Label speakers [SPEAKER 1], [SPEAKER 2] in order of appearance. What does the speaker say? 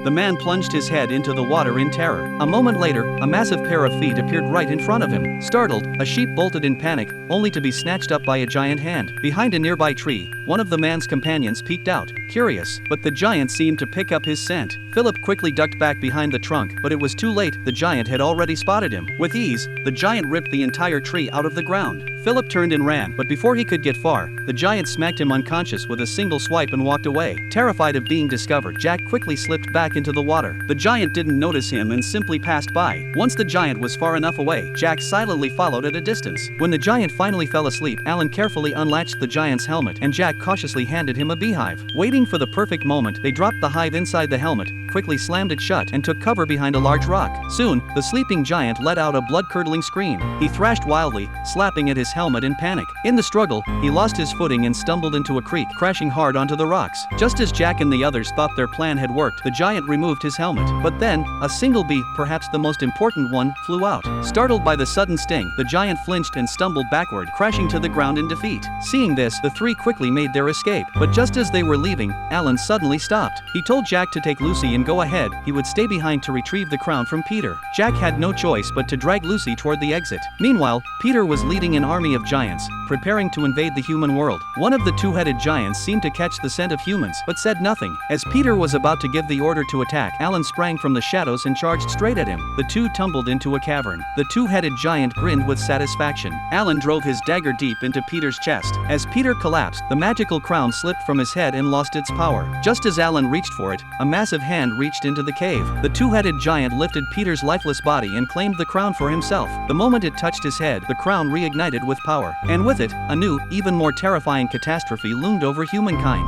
[SPEAKER 1] The man plunged his head into the water in terror. A moment later, a massive pair of feet appeared right in front of him. Startled, a sheep bolted in panic, only to be snatched up by a giant hand. Behind a nearby tree, one of the man's companions peeked out, curious, but the giant seemed to pick up his scent. Philip quickly ducked back behind the trunk, but it was too late. The giant had already spotted him. With ease, the giant ripped the entire tree out of the ground. Philip turned and ran, but before he could get far, the giant smacked him unconscious with a single swipe and walked away. Terrified of being discovered, Jack quickly slipped back into the water. The giant didn't notice him and simply passed by. Once the giant was far enough away, Jack silently followed at a distance. When the giant finally fell asleep, Alan carefully unlatched the giant's helmet, and Jack cautiously handed him a beehive. Waiting for the perfect moment, they dropped the hive inside the helmet, quickly slammed it shut, and took cover behind a large rock. Soon, the sleeping giant let out a blood-curdling scream. He thrashed wildly, slapping at his helmet in panic. In the struggle, he lost his footing and stumbled into a creek, crashing hard onto the rocks. Just as Jack and the others thought their plan had worked, the giant removed his helmet. But then, a single bee, perhaps the most important one, flew out. Startled by the sudden sting, the giant flinched and stumbled backward, crashing to the ground in defeat. Seeing this, the three quickly made their escape. But just as they were leaving, Alan suddenly stopped. He told Jack to take Lucy and go ahead. He would stay behind to retrieve the crown from Peter. Jack had no choice but to drag Lucy toward the exit. Meanwhile, Peter was leading an army of giants, preparing to invade the human world. One of the two-headed giants seemed to catch the scent of humans, but said nothing. As Peter was about to give the order to attack, Alan sprang from the shadows and charged straight at him. The two tumbled into a cavern. The two-headed giant grinned with satisfaction. Alan drove his dagger deep into Peter's chest. As Peter collapsed, the magical crown slipped from his head and lost its power. Just as Alan reached for it, a massive hand reached into the cave. The two-headed giant lifted Peter's lifeless body and claimed the crown for himself. The moment it touched his head, the crown reignited with power. And with it, a new, even more terrifying catastrophe loomed over humankind.